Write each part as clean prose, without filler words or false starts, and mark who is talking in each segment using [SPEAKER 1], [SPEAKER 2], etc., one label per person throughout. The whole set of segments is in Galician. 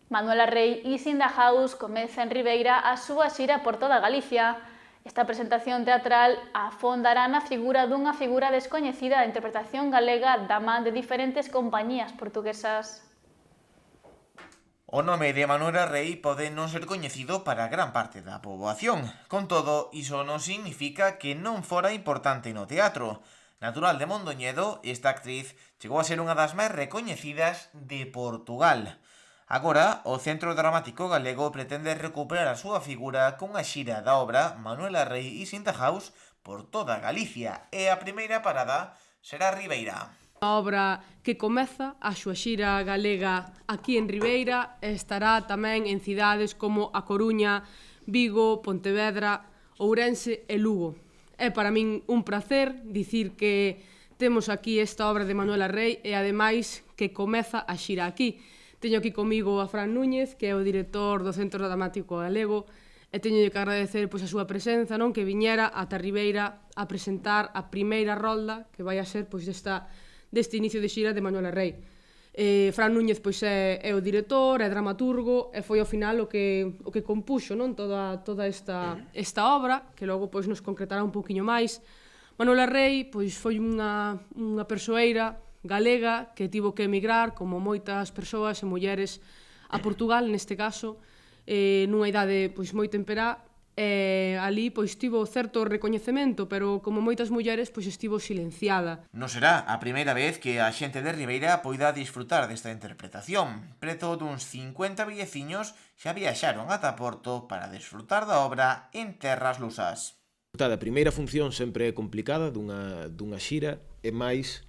[SPEAKER 1] Manuela Rei Is in the House comeza en Ribeira a súa xira por toda Galicia. Esta presentación teatral afondará na figura dunha figura descoñecida da interpretación galega da man de diferentes compañías portuguesas.
[SPEAKER 2] O nome de Manuela Rei pode non ser coñecido para gran parte da poboación. Con todo, iso non significa que non fora importante no teatro. Natural de Mondoñedo, esta actriz chegou a ser unha das máis recoñecidas de Portugal. Agora, o Centro Dramático Galego pretende recuperar a súa figura cunha xira da obra Manuela Rei Is in the House por toda Galicia, e a primeira parada será Ribeira.
[SPEAKER 3] A obra que comeza a súa xira galega aquí en Ribeira estará tamén en cidades como A Coruña, Vigo, Pontevedra, Ourense e Lugo. É para min un placer dicir que temos aquí esta obra de Manuela Rei e ademais que comeza a xira aquí. Teño aquí comigo a Fran Núñez, que é o director do Centro Dramático Galego, e teño que agradecer a súa presenza, non, que viñera ata Ribeira a presentar a primeira rolda que vai a ser deste inicio de xira de Manuela Rei. Fran Núñez é o director, é dramaturgo, e foi ao final o que compuxo, non, toda esta obra, que logo nos concretará un pouquiño máis. Manuela Rei foi unha persoeira galega que tivo que emigrar, como moitas persoas e mulleres, a Portugal, neste caso, nunha idade moi temperá, e ali tivo certo recoñecemento, pero como moitas mulleres estivo silenciada.
[SPEAKER 2] Non será a primeira vez que a xente de Ribeira poida disfrutar desta interpretación. Preto duns 50 velleciños xa viaxaron ata Porto para disfrutar da obra en terras lusas.
[SPEAKER 4] A primeira función sempre é complicada dunha xira, e máis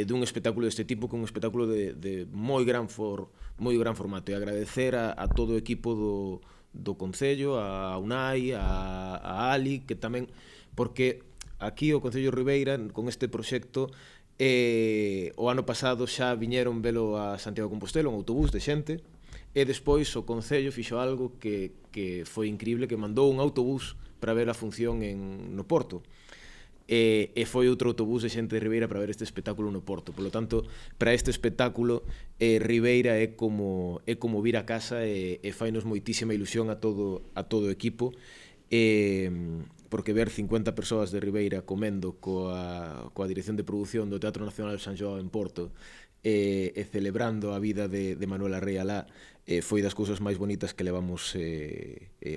[SPEAKER 4] dun espectáculo deste tipo, que é un espectáculo de moi gran formato, e agradecer a todo o equipo do Concello, a Unai, a Ali, que tamén, porque aquí o Concello de Ribeira, con este proxecto, o ano pasado xa viñeron velo a Santiago de Compostela, un autobús de xente, e despois o Concello fixo algo que foi increíble, que mandou un autobús para ver a función no Porto. E foi outro autobús de xente de Ribeira para ver este espectáculo no Porto. Por lo tanto, para este espectáculo, Ribeira é como vir a casa, e fainos moitísima ilusión a todo o equipo, porque ver 50 persoas de Ribeira comendo coa dirección de produción do Teatro Nacional de San Xoao en Porto, e celebrando a vida de Manuela Rei alá, foi das cousas máis bonitas que levamos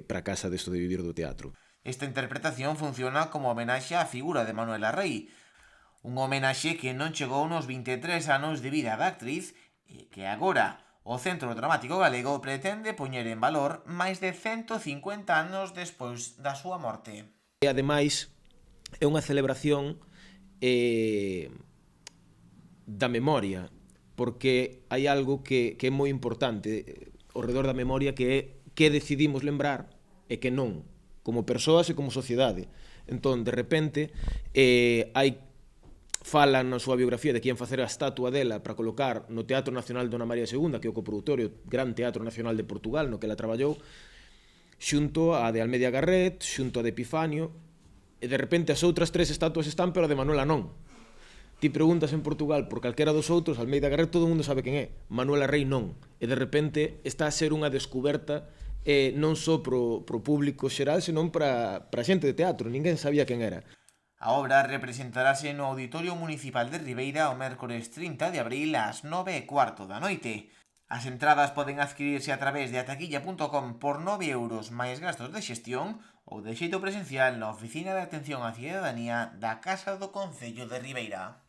[SPEAKER 4] para casa desto de vivir do teatro.
[SPEAKER 2] Esta interpretación funciona como homenaxe á figura de Manuela Rei, un homenaxe que non chegou nos 23 anos de vida da actriz, e que agora o Centro Dramático Galego pretende poñer en valor máis de 150 anos despois da súa morte.
[SPEAKER 4] E ademais é unha celebración da memoria, porque hai algo que é moi importante ao redor da memoria, que é que decidimos lembrar e que non, como persoas e como sociedade. Entón, de repente, fala na súa biografía de que ian facer a estatua dela para colocar no Teatro Nacional Dona María II, que é o coprodutor, o Gran Teatro Nacional de Portugal, no que ela traballou, xunto a de Almeida Garret, xunto a de Epifanio, e de repente as outras tres estatuas están, pero a de Manuela non. Ti preguntas en Portugal por calquera dos outros, Almeida Garret todo o mundo sabe quen é, Manuela Rei non. E de repente está a ser unha descuberta, non só pro público xeral, senón para a xente de teatro. Ninguén sabía quen era.
[SPEAKER 2] A obra representarase no Auditorio Municipal de Ribeira o mércores 30 de abril ás 9:15 da noite. As entradas poden adquirirse a través de ataquilla.com por 9 euros máis gastos de xestión, ou de xeito presencial na Oficina de Atención á Cidadanía da Casa do Concello de Ribeira.